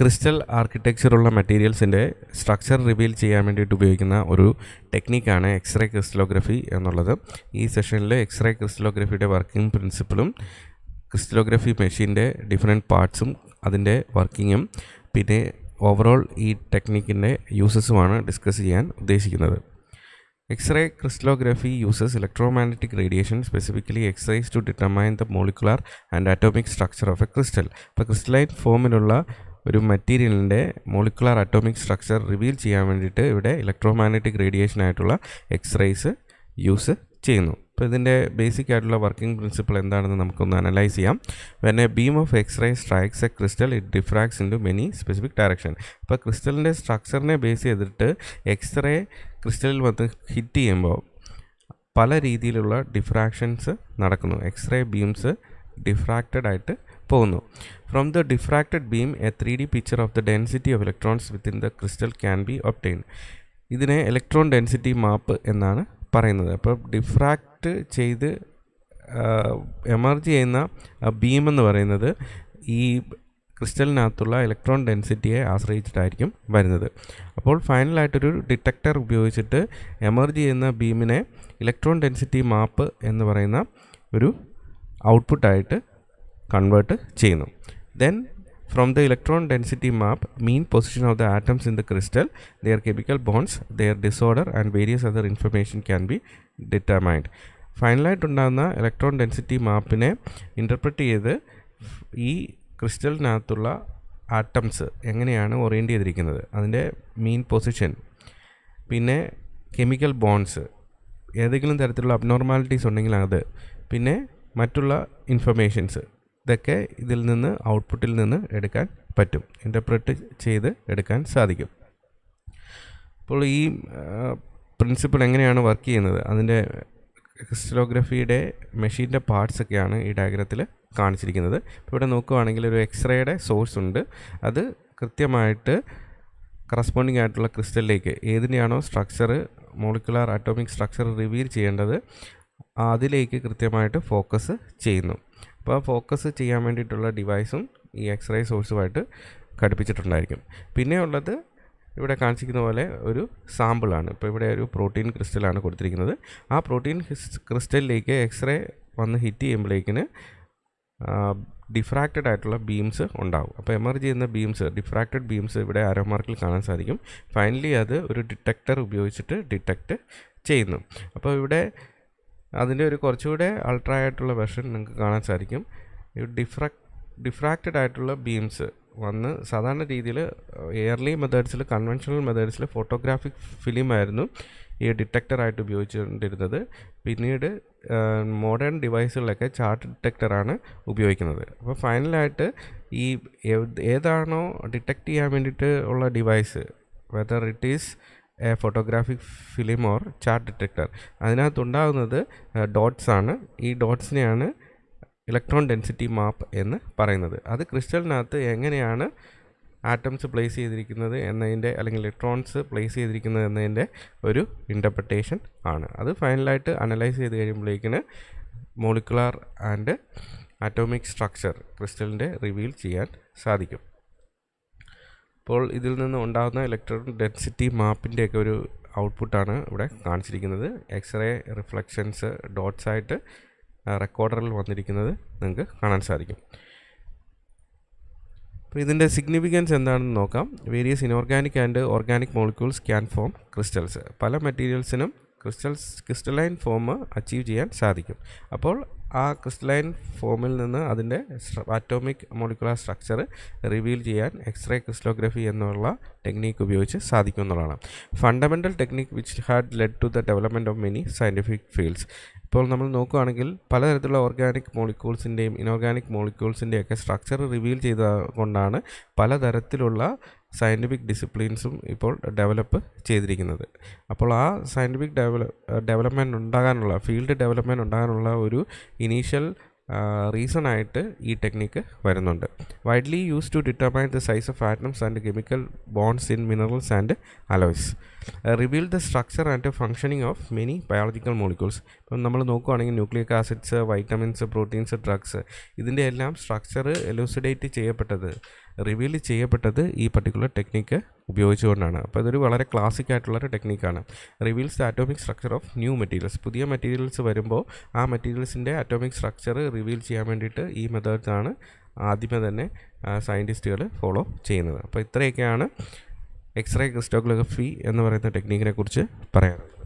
Crystal ആർക്കിടെക്ചറുള്ള മെറ്റീരിയൽസിൻ്റെ structure reveal ചെയ്യാൻ വേണ്ടിയിട്ട് ഉപയോഗിക്കുന്ന ഒരു ടെക്നിക്കാണ് എക്സ്റേ ക്രിസ്റ്റലോഗ്രഫി എന്നുള്ളത്. ഈ സെഷനിൽ എക്സ്റേ ക്രിസ്റ്റലോഗ്രഫിയുടെ വർക്കിംഗ് പ്രിൻസിപ്പിളും ക്രിസ്റ്റലോഗ്രഫി മെഷീൻ്റെ ഡിഫറെൻറ്റ് പാർട്സും അതിൻ്റെ വർക്കിങ്ങും പിന്നെ ഓവറോൾ ഈ ടെക്നിക്കിൻ്റെ യൂസസുമാണ് ഡിസ്കസ് ചെയ്യാൻ ഉദ്ദേശിക്കുന്നത്. X-ray crystallography uses electromagnetic radiation, specifically X-rays, to determine the molecular and atomic structure of a crystal. ഇപ്പോൾ ക്രിസ്റ്റലൈൻ ഫോമിലുള്ള ഒരു മെറ്റീരിയലിൻ്റെ മോളിക്കുലാർ അറ്റോമിക് സ്ട്രക്ചർ റിവീൽ ചെയ്യാൻ വേണ്ടിയിട്ട് ഇവിടെ ഇലക്ട്രോമാഗ്നറ്റിക് റേഡിയേഷൻ ആയിട്ടുള്ള എക്സ്റേസ് യൂസ് ചെയ്യുന്നു. അപ്പോൾ ഇതിൻ്റെ ബേസിക് ആയിട്ടുള്ള വർക്കിംഗ് പ്രിൻസിപ്പിൾ എന്താണെന്ന് നമുക്കൊന്ന് അനലൈസ് ചെയ്യാം. When a beam of X ray strikes a crystal it diffracts into many specific direction. അപ്പോൾ ക്രിസ്റ്റലിൻ്റെ സ്ട്രക്ചറിനെ ബേസ് ചെയ്തിട്ട് എക്സ്റേ ക്രിസ്റ്റലിൽ വന്ന് ഹിറ്റ് ചെയ്യുമ്പോൾ പല രീതിയിലുള്ള ഡിഫ്രാക്ഷൻസ് നടക്കുന്നു. എക്സ്റേ ബീംസ് ഡിഫ്രാക്റ്റഡ് ആയിട്ട് പോകുന്നു. From the diffracted beam A 3D picture of the density of electrons within the crystal can be obtain. ഇതിനെ ഇലക്ട്രോൺ ഡെൻസിറ്റി മാപ്പ് എന്നാണ് പറയുന്നത്. അപ്പോൾ ഡിഫ്രാക്റ്റ് ചെയ്ത് എമർജ് ചെയ്യുന്ന ബീം എന്ന് പറയുന്നത് ഈ ക്രിസ്റ്റലിനകത്തുള്ള ഇലക്ട്രോൺ ഡെൻസിറ്റിയെ ആശ്രയിച്ചിട്ടായിരിക്കും വരുന്നത്. അപ്പോൾ ഫൈനലായിട്ടൊരു ഡിറ്റക്ടർ ഉപയോഗിച്ചിട്ട് എമർജ് ചെയ്യുന്ന ബീമിനെ ഇലക്ട്രോൺ ഡെൻസിറ്റി മാപ്പ് എന്ന് പറയുന്ന ഒരു ഔട്ട്പുട്ടായിട്ട് കൺവേർട്ട് ചെയ്യുന്നു. Then from the electron density map, mean position of the atoms in the crystal, their chemical bonds, their disorder and various other information can be determined. ഫൈനലായിട്ടുണ്ടാകുന്ന electron density മാപ്പിനെ interpret ചെയ്ത് ഈ ക്രിസ്റ്റലിനകത്തുള്ള atoms എങ്ങനെയാണ് orient ചെയ്തിരിക്കുന്നത്, അതിൻ്റെ mean position, പിന്നെ chemical bonds, ഏതെങ്കിലും തരത്തിലുള്ള അബ്നോർമാലിറ്റീസ് ഉണ്ടെങ്കിൽ അത്, പിന്നെ മറ്റുള്ള ഇൻഫർമേഷൻസ്, ഇതൊക്കെ ഇതിൽ നിന്ന് ഔട്ട്പുട്ടിൽ നിന്ന് എടുക്കാൻ പറ്റും, ഇൻ്റർപ്രറ്റ് ചെയ്ത് എടുക്കാൻ സാധിക്കും. അപ്പോൾ ഈ പ്രിൻസിപ്പിൾ എങ്ങനെയാണ് വർക്ക് ചെയ്യുന്നത്, അതിൻ്റെ ക്രിസ്റ്റലോഗ്രഫിയുടെ മെഷീൻ്റെ പാർട്സൊക്കെയാണ് ഈ ഡയഗ്രത്തിൽ കാണിച്ചിരിക്കുന്നത്. ഇപ്പോൾ ഇവിടെ നോക്കുകയാണെങ്കിൽ ഒരു എക്സ്റേയുടെ സോഴ്സ് ഉണ്ട്. അത് കൃത്യമായിട്ട് കറസ്പോണ്ടിങ് ആയിട്ടുള്ള ക്രിസ്റ്റലിലേക്ക് ഏതിനെയാണോ structure, molecular atomic structure reveal ചെയ്യേണ്ടത് അതിലേക്ക് കൃത്യമായിട്ട് ഫോക്കസ് ചെയ്യുന്നു. അപ്പോൾ ഫോക്കസ് ചെയ്യാൻ വേണ്ടിയിട്ടുള്ള ഡിവൈസും ഈ എക്സ്റേ സോഴ്സുമായിട്ട് ഘടിപ്പിച്ചിട്ടുണ്ടായിരിക്കും. പിന്നെ ഉള്ളത് ഇവിടെ കാണിച്ചിരിക്കുന്ന പോലെ ഒരു സാമ്പിളാണ്. ഇപ്പോൾ ഇവിടെ ഒരു പ്രോട്ടീൻ ക്രിസ്റ്റലാണ് കൊടുത്തിരിക്കുന്നത്. ആ പ്രോട്ടീൻ ക്രിസ്റ്റലിലേക്ക് എക്സ്റേ വന്ന് ഹിറ്റ് ചെയ്യുമ്പോഴേക്കിന് ഡിഫ്രാക്റ്റഡ് ആയിട്ടുള്ള ബീംസ് ഉണ്ടാവും. അപ്പോൾ എമർജ് ചെയ്യുന്ന ബീംസ്, ഡിഫ്രാക്റ്റഡ് ബീംസ് ഇവിടെ ആരോ മാർക്കിൽ കാണാൻ സാധിക്കും. ഫൈനലി അത് ഒരു ഡിറ്റക്ടർ ഉപയോഗിച്ചിട്ട് ഡിറ്റക്റ്റ് ചെയ്യുന്നു. അപ്പോൾ ഇവിടെ അതിൻ്റെ ഒരു കുറച്ചുകൂടെ അൾട്രാ ആയിട്ടുള്ള വെർഷൻ നിങ്ങൾക്ക് കാണാൻ സാധിക്കും. ഈ ഡിഫ്രാക്റ്റഡ് ആയിട്ടുള്ള ബീംസ് വന്ന് സാധാരണ രീതിയിൽ എയർലി മെത്തേഡ്സിൽ, കൺവെൻഷണൽ മെത്തേഡ്സിൽ ഫോട്ടോഗ്രാഫിക് ഫിലിമായിരുന്നു ഈ ഡിറ്റക്ടറായിട്ട് ഉപയോഗിച്ചുകൊണ്ടിരുന്നത്. പിന്നീട് മോഡേൺ ഡിവൈസുകളിലൊക്കെ ചാർട്ട് ഡിറ്റക്ടറാണ് ഉപയോഗിക്കുന്നത്. അപ്പോൾ ഫൈനലായിട്ട് ഈ ഏതാണോ ഡിറ്റക്ട് ചെയ്യാൻ വേണ്ടിയിട്ട് ഉള്ള device, whether it is a photographic film or chart detector, അതിനകത്തുണ്ടാകുന്നത് ഡോട്ട്സ് ആണ്. ഈ ഡോട്ട്സിനെയാണ് ഇലക്ട്രോൺ ഡെൻസിറ്റി മാപ്പ് എന്ന് പറയുന്നത്. അത് ക്രിസ്റ്റലിനകത്ത് എങ്ങനെയാണ് ആറ്റംസ് പ്ലേസ് ചെയ്തിരിക്കുന്നത് എന്നതിൻ്റെ, അല്ലെങ്കിൽ ഇലക്ട്രോൺസ് പ്ലേസ് ചെയ്തിരിക്കുന്നത് എന്നതിൻ്റെ ഒരു ഇൻ്റർപ്രിട്ടേഷൻ ആണ്. അത് ഫൈനലായിട്ട് അനലൈസ് ചെയ്ത് കഴിയുമ്പോഴേക്കിന് മോളിക്കുലാർ ആൻഡ് ആറ്റോമിക് സ്ട്രക്ചർ ക്രിസ്റ്റലിൻ്റെ റിവീൽ ചെയ്യാൻ സാധിക്കും. അപ്പോൾ ഇതിൽ നിന്ന് ഉണ്ടാകുന്ന ഇലക്ട്രോൺ ഡെൻസിറ്റി മാപ്പിൻ്റെയൊക്കെ ഒരു ഔട്ട്പുട്ടാണ് ഇവിടെ കാണിച്ചിരിക്കുന്നത്. എക്സ്റേ റിഫ്ലക്ഷൻസ് ഡോട്ട്സ് ആയിട്ട് റെക്കോർഡറിൽ വന്നിരിക്കുന്നത് നിങ്ങൾക്ക് കാണാൻ സാധിക്കും. അപ്പോൾ ഇതിൻ്റെ സിഗ്നിഫിക്കൻസ് എന്താണെന്ന് നോക്കാം. Various inorganic and organic molecules can form crystals. പല മെറ്റീരിയൽസിനും ക്രിസ്റ്റലൈൻ ഫോം അച്ചീവ് ചെയ്യാൻ സാധിക്കും. അപ്പോൾ ആ ക്രിസ്റ്റലൈൻ ഫോമിൽ നിന്ന് അതിൻ്റെ ആറ്റോമിക് മോളിക്കുലാർ സ്ട്രക്ചർ റിവീൽ ചെയ്യാൻ എക്സ്റേ ക്രിസ്റ്റലോഗ്രഫി എന്നുള്ള ടെക്നീക്ക് ഉപയോഗിച്ച് സാധിക്കും എന്നുള്ളതാണ്. Fundamental technique which had led to the development of many scientific fields. ഇപ്പോൾ നമ്മൾ നോക്കുകയാണെങ്കിൽ പലതരത്തിലുള്ള ഓർഗാനിക് മോളിക്യൂൾസിൻ്റെയും ഇനോർഗാനിക് മോളിക്യൂൾസിൻ്റെയൊക്കെ സ്ട്രക്ചർ റിവീൽ ചെയ്തുകൊണ്ടാണ് പലതരത്തിലുള്ള സയൻറ്റിഫിക് ഡിസിപ്ലിൻസും ഇപ്പോൾ ഡെവലപ്പ് ചെയ്തിരിക്കുന്നത്. അപ്പോൾ ആ സയൻറ്റിഫിക് ഡെവലപ്മെൻറ്റ് ഉണ്ടാകാനുള്ള, ഫീൽഡ് ഡെവലപ്മെൻറ്റ് ഉണ്ടാകാനുള്ള ഒരു ഇനീഷ്യൽ റീസണായിട്ട് ഈ ടെക്നിക്ക് വരുന്നുണ്ട്. Widely use to determine the size of atoms and chemical bonds in minerals and alloys, reveal the structure and functioning of many biological molecules. ഇപ്പം നമ്മൾ നോക്കുകയാണെങ്കിൽ nucleic acids, vitamins, proteins, drugs, ഇതിൻ്റെ എല്ലാം structure elucidate ചെയ്യപ്പെട്ടത്, reveal ചെയ്യപ്പെട്ടത് ഈ particular technique ഉപയോഗിച്ചുകൊണ്ടാണ്. അപ്പോൾ ഇതൊരു വളരെ ക്ലാസിക് ആയിട്ടുള്ളൊരു ടെക്നിക്കാണ്. Reveals the atomic structure of new materials. പുതിയ മെറ്റീരിയൽസ് വരുമ്പോൾ ആ മെറ്റീരിയൽസിൻ്റെ അറ്റോമിക് സ്ട്രക്ചർ റിവീൽ ചെയ്യാൻ വേണ്ടിയിട്ട് ഈ മെത്തേഡ്സാണ് ആദ്യമേ തന്നെ സയൻറ്റിസ്റ്റുകൾ ഫോളോ ചെയ്യുന്നത്. അപ്പോൾ ഇത്രയൊക്കെയാണ് എക്സ്റേ ക്രിസ്റ്റലോഗ്രഫി എന്ന് പറയുന്ന ടെക്നിക്കിനെ കുറിച്ച് പറയാനുള്ളത്.